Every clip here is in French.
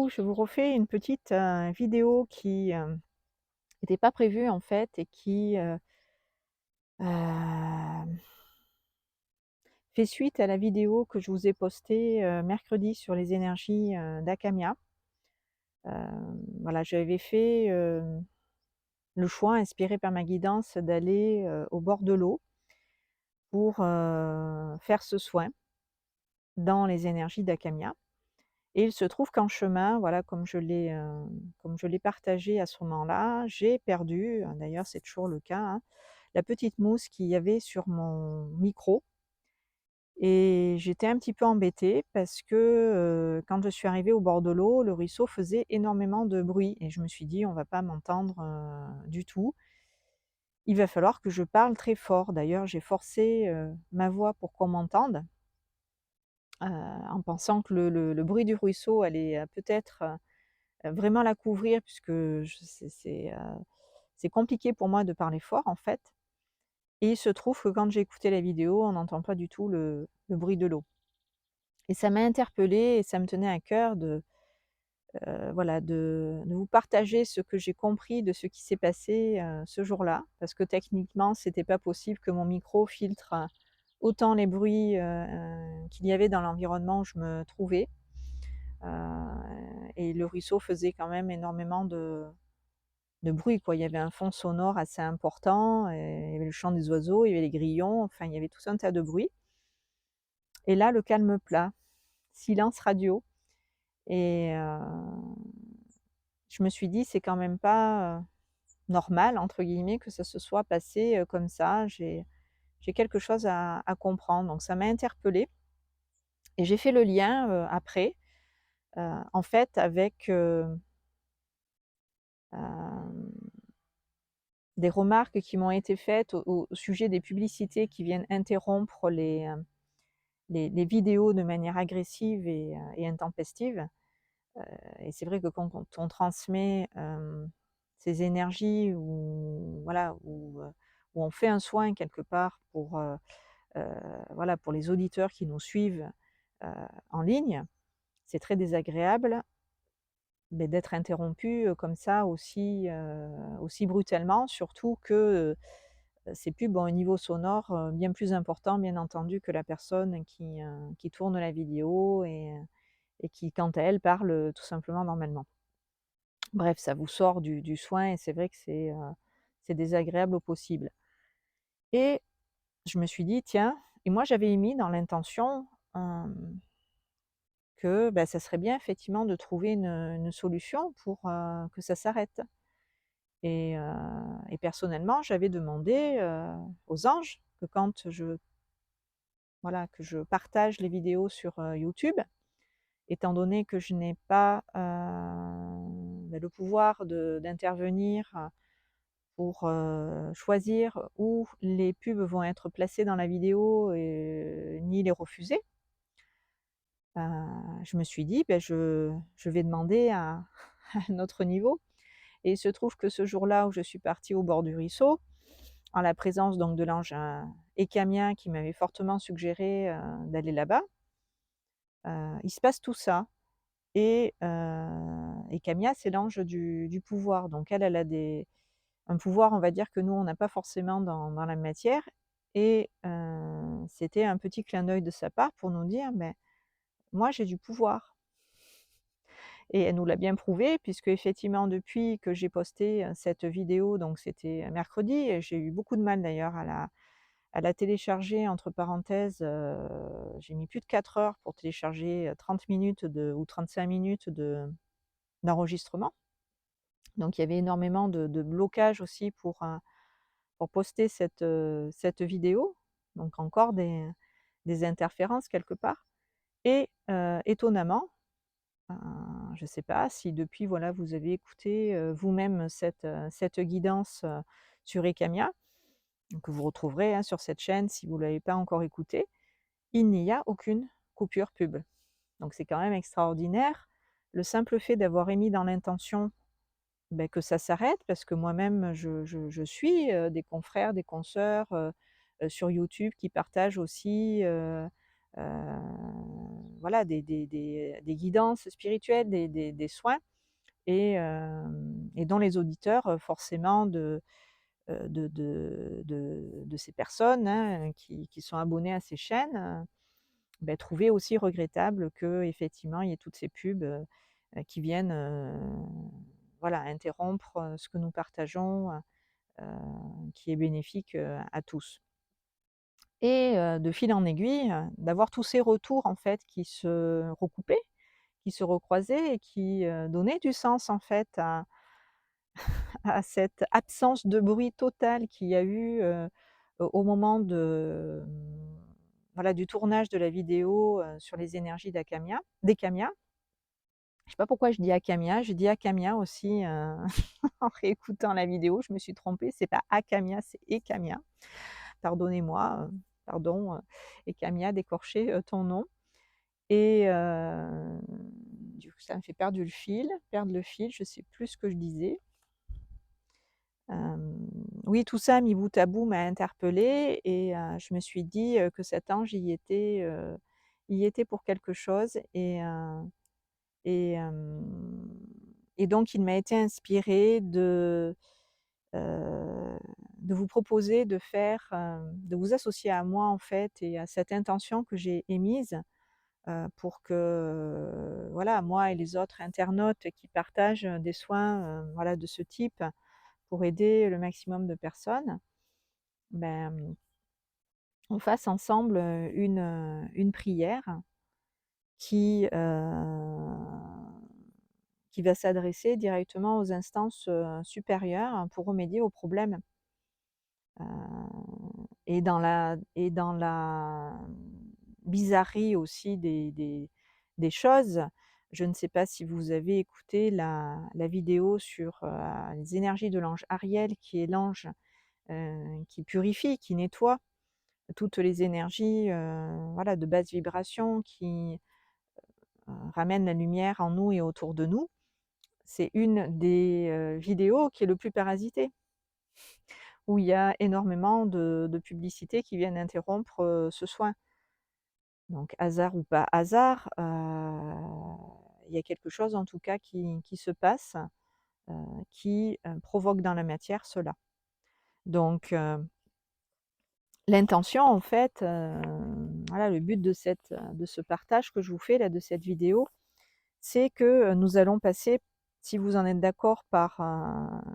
Coucou, je vous refais une petite, vidéo qui, n'était pas prévue en fait et qui, hem, fait suite à la vidéo que je vous ai postée, mercredi sur les énergies, d'Akamiya. Voilà, j'avais fait, le choix inspiré par ma guidance d'aller, au bord de l'eau pour, faire ce soin dans les énergies d'Akamiya. Et il se trouve qu'en chemin, voilà, comme je l'ai partagé à ce moment-là, j'ai perdu, d'ailleurs c'est toujours le cas, hein, la petite mousse qu'il y avait sur mon micro. Et j'étais un petit peu embêtée parce que, quand je suis arrivée au bord de l'eau, le ruisseau faisait énormément de bruit et je me suis dit: «On va pas m'entendre, du tout. Il va falloir que je parle très fort». D'ailleurs, j'ai forcé, ma voix pour qu'on m'entende, en pensant que le bruit du ruisseau allait, peut-être, vraiment la couvrir puisque je c'est compliqué pour moi de parler fort, en fait. Et il se trouve que quand j'ai écouté la vidéo, on n'entend pas du tout le bruit de l'eau. Et ça m'a interpellée et ça me tenait à cœur de, voilà, de vous partager ce que j'ai compris de ce qui s'est passé, ce jour-là. Parce que techniquement, c'était pas possible que mon micro filtre, autant les bruits, qu'il y avait dans l'environnement où je me trouvais. Heu et le ruisseau faisait quand même énormément de bruit, quoi. Il y avait un fond sonore assez important, il y avait le chant des oiseaux, il y avait les grillons, enfin, il y avait tout un tas de bruit. Et là, le calme plat, silence radio. Et je me suis dit: «C'est quand même pas, normal» entre guillemets que ça se soit passé, comme ça. J'ai quelque chose à comprendre. Donc ça m'a interpellée et j'ai fait le lien, après, en fait avec, hem des remarques qui m'ont été faites au sujet des publicités qui viennent interrompre les vidéos de manière agressive et intempestive. Et c'est vrai que quand on transmet, ces énergies ou voilà, ou on fait un soin quelque part pour, voilà, pour les auditeurs qui nous suivent, heu, en ligne, c'est très désagréable, beh, d'être interrompu, comme ça aussi, aussi brutalement. Surtout que, ces pubs ont un niveau sonore, bien plus important, bien entendu, que la personne qui tourne la vidéo et qui, quant à elle, parle, tout simplement normalement. Bref, ça vous sort du soin et c'est vrai que c'est désagréable au possible. Et je me suis dit: «Tiens», et moi j'avais émis dans l'intention, que, bah, ça serait bien effectivement de trouver une solution pour, que ça s'arrête. Et personnellement, j'avais demandé, aux anges que quand je voilà, que je partage les vidéos sur, YouTube, étant donné que je n'ai pas, bah, le pouvoir d'intervenir, pour, choisir où les pubs vont être placées dans la vidéo et ni les refuser, je me suis dit: «Beh, je vais demander à à un autre niveau». Et il se trouve que ce jour-là où je suis partie au bord du ruisseau, en la présence donc de l'ange, Ekhamia qui m'avait fortement suggéré, d'aller là-bas, il se passe tout ça. Et Ekhamia, c'est l'ange du pouvoir. Donc elle, elle a un pouvoir, on va dire, que nous, on n'a pas forcément dans la matière. Et c'était un petit clin d'œil de sa part pour nous dire: «Beh, moi, j'ai du pouvoir». Et elle nous l'a bien prouvé puisque effectivement depuis que j'ai posté, cette vidéo, donc c'était mercredi, et j'ai eu beaucoup de mal d'ailleurs à la télécharger. Entre parenthèses, j'ai mis plus de 4 heures pour télécharger, 30 minutes ou 35 minutes d'enregistrement. Donc il y avait énormément de blocages aussi pour poster cette vidéo. Donc encore des interférences quelque part. Et étonnamment, je ne sais pas si depuis, voilà, vous avez écouté, vous-même cette guidance, sur Ekhamia, que vous retrouverez, hein, sur cette chaîne si vous ne l'avez pas encore écoutée. Il n'y a aucune coupure pub. Donc c'est quand même extraordinaire. Le simple fait d'avoir émis dans l'intention, beh, que ça s'arrête, parce que moi-même je suis, des confrères, des consoeurs, sur YouTube qui partagent aussi, voilà, des guidances spirituelles, des soins et dont les auditeurs, forcément de ces personnes, hein, qui sont abonnés à ces chaînes, trouvaient aussi regrettable qu'effectivement il y ait toutes ces pubs, qui viennent, voilà, interrompre, ce que nous partageons, qui est bénéfique, à tous. Et de fil en aiguille, d'avoir tous ces retours en fait qui se recoupaient, qui se recroisaient et qui, donnaient du sens en fait à cette absence de bruit total qu'il y a eu, au moment voilà, du tournage de la vidéo, sur les énergies d'Ekamiya. Je sais pas pourquoi je dis Akamia, j'ai dit Akamia aussi, en réécoutant la vidéo, je me suis trompée, c'est pas Akamia, c'est Ekamiya. Pardonnez-moi, pardon, Ekamiya d'écorcher, ton nom et du coup, ça me fait perdre le fil, je sais plus ce que je disais. Oui, tout ça mis bout à bout m'a interpellée et je me suis dit, que cet ange y était pour quelque chose et hem et donc il m'a été inspiré heu, de vous proposer de vous associer à moi, en fait et à cette intention que j'ai émise, pour que, voilà, moi et les autres internautes qui partagent, des soins, voilà, de ce type, pour aider le maximum de personnes, ben, on fasse ensemble, une prière qui, qui va s'adresser directement aux instances, supérieures pour remédier aux problèmes. Et dans la bizarrerie aussi des choses, je ne sais pas si vous avez écouté la vidéo sur, les énergies de l'ange Ariel, qui est l'ange, qui purifie, qui nettoie toutes les énergies, voilà, de basse vibration qui, ramènent la lumière en nous et autour de nous. C'est une des, vidéos qui est le plus parasitée, où il y a énormément de publicités qui viennent interrompre, ce soin. Donc hasard ou pas hasard, il y a quelque chose en tout cas qui se passe, heu, qui, provoque dans la matière cela. Donc l'intention en fait, voilà, le but de ce partage que je vous fais là, de cette vidéo, c'est que, nous allons passer, si vous en êtes d'accord, par,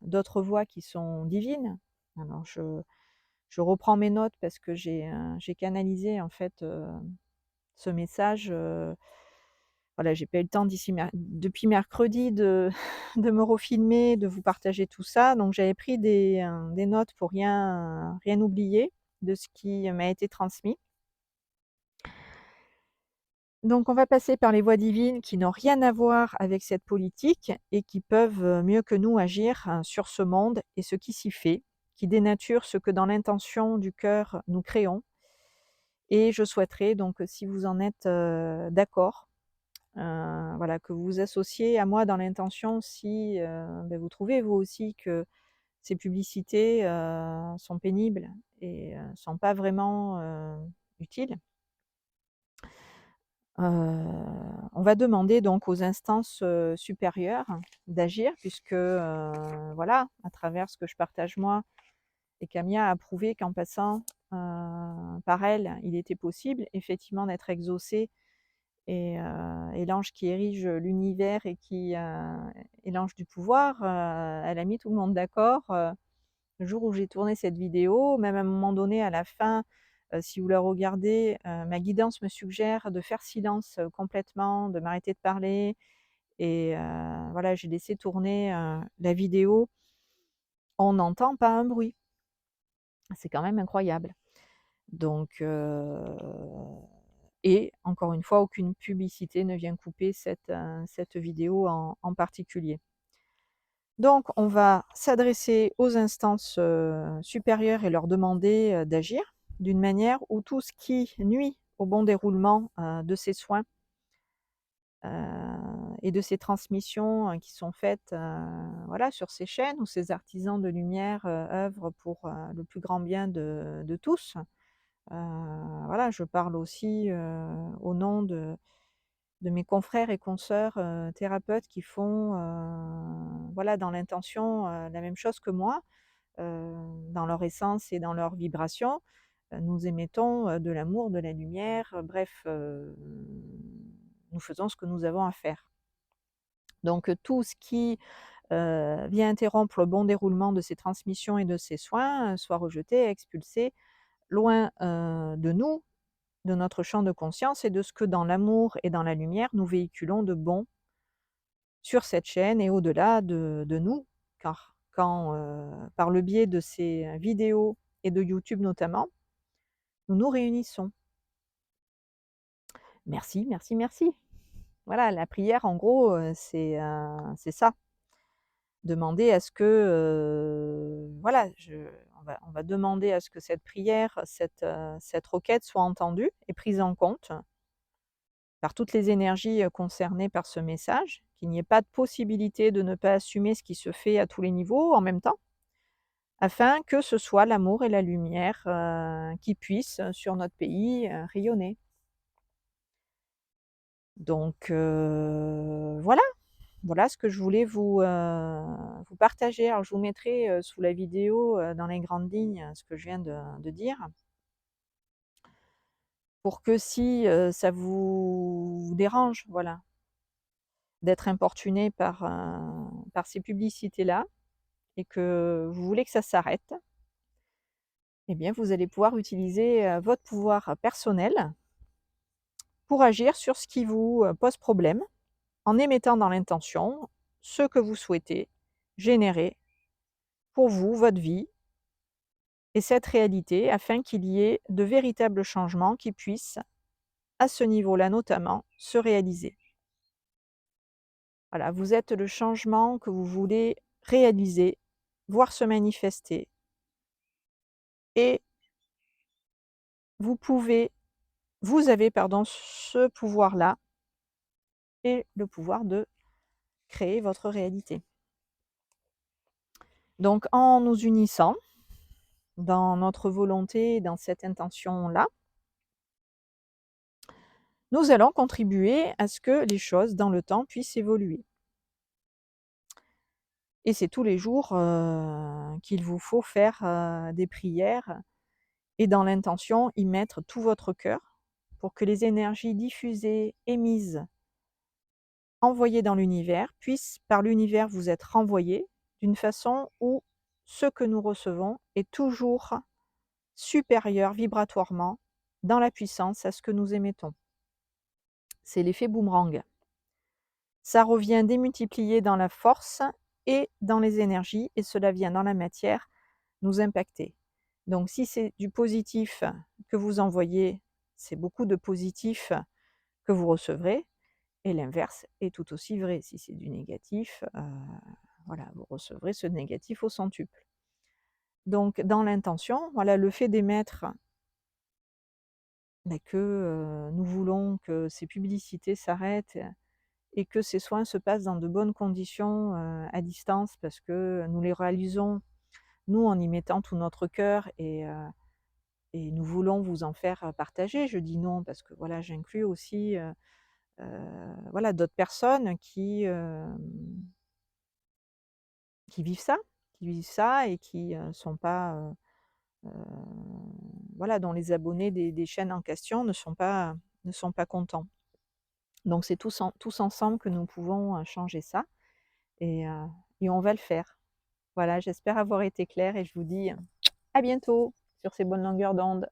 d'autres voies qui sont divines. Alors je reprends mes notes parce que j'ai canalisé en fait, ce message, voilà, j'ai pas eu le temps depuis mercredi de de me refilmer, de vous partager tout ça, donc j'avais pris des notes pour rien oublier de ce qui m'a été transmis. Donc on va passer par les voies divines qui n'ont rien à voir avec cette politique et qui peuvent, mieux que nous agir, sur ce monde et ce qui s'y fait, qui dénaturent ce que dans l'intention du cœur nous créons et je souhaiterais donc, si vous en êtes, d'accord, voilà, que vous vous associez à moi dans l'intention si, vous trouvez vous aussi que ces publicités, sont pénibles et sont pas vraiment, utiles. On va demander donc aux instances, supérieures d'agir puisque, voilà, à travers ce que je partage moi et Camilla a prouvé qu'en passant, par elle, il était possible effectivement d'être exaucé et l'ange qui érige l'univers et qui, est l'ange du pouvoir, elle a mis tout le monde d'accord, le jour où j'ai tourné cette vidéo, même à un moment donné à la fin, si vous la regardez, ma guidance me suggère de faire silence, complètement, de m'arrêter de parler et voilà, j'ai laissé tourner, la vidéo. On n'entend pas un bruit. C'est quand même incroyable. Donc et encore une fois, aucune publicité ne vient couper cette vidéo en particulier. Donc on va s'adresser aux instances, supérieures et leur demander, d'agir d'une manière où tout ce qui nuit au bon déroulement, de ces soins, et de ces transmissions, qui sont faites, voilà, sur ces chaînes où ces artisans de lumière, œuvrent pour, le plus grand bien de tous, Voilà, je parle aussi, au nom de mes confrères et consoeurs, thérapeutes qui font, voilà, dans l'intention, la même chose que moi, dans leur essence et dans leur vibration. Nous émettons, de l'amour, de la lumière, bref, nous faisons ce que nous avons à faire. Donc, tout ce qui, vient interrompre le bon déroulement de ces transmissions et de ces soins, soit rejeté, expulsé, loin, de nous, de notre champ de conscience et de ce que dans l'amour et dans la lumière, nous véhiculons de bon sur cette chaîne et au-delà de nous. Car quand, par le biais de ces vidéos et de YouTube notamment, nous nous réunissons. Merci, merci, merci. Voilà, la prière en gros, c'est ça. Demander à ce que, voilà, on va demander à ce que cette prière, cette requête soit entendue et prise en compte par toutes les énergies, concernées par ce message, qu'il n'y ait pas de possibilité de ne pas assumer ce qui se fait à tous les niveaux en même temps, afin que ce soit l'amour et la lumière, qui puissent, sur notre pays, rayonner. Donc voilà, voilà ce que je voulais vous partager. Alors je vous mettrai, sous la vidéo, dans les grandes lignes, ce que je viens de dire, pour que si, ça vous dérange, voilà, d'être importuné par ces publicités-là et que vous voulez que ça s'arrête, eh bien vous allez pouvoir utiliser, votre pouvoir personnel pour agir sur ce qui vous, pose problème, en émettant dans l'intention ce que vous souhaitez générer pour vous, votre vie et cette réalité, afin qu'il y ait de véritables changements qui puissent, à ce niveau-là notamment, se réaliser. Voilà, vous êtes le changement que vous voulez réaliser, voir se manifester et vous avez pardon, ce pouvoir-là et le pouvoir de créer votre réalité. Donc en nous unissant dans notre volonté, dans cette intention-là, nous allons contribuer à ce que les choses dans le temps puissent évoluer. Et c'est tous les jours, qu'il vous faut faire, des prières et dans l'intention y mettre tout votre cœur pour que les énergies diffusées, émises, envoyées dans l'univers puissent par l'univers vous être renvoyées d'une façon où ce que nous recevons est toujours supérieur vibratoirement dans la puissance à ce que nous émettons. C'est l'effet boomerang. Ça revient démultiplié dans la force et dans les énergies et cela vient dans la matière nous impacter. Donc si c'est du positif que vous envoyez, c'est beaucoup de positif que vous recevrez et l'inverse est tout aussi vrai. Si c'est du négatif, voilà, vous recevrez ce négatif au centuple. Donc dans l'intention, voilà, le fait d'émettre que, nous voulons que ces publicités s'arrêtent et que ces soins se passent dans de bonnes conditions, à distance parce que nous les réalisons, nous, en y mettant tout notre cœur et nous voulons vous en faire, partager. Je dis «non» parce que voilà, j'inclus aussi, voilà, d'autres personnes qui vivent ça et qui, sont pas, heu, voilà, dont les abonnés des chaînes en question ne sont pas contents. Donc c'est tous ensemble que nous pouvons, changer ça et heu et on va le faire. Voilà, j'espère avoir été claire et je vous dis à bientôt sur ces bonnes longueurs d'onde.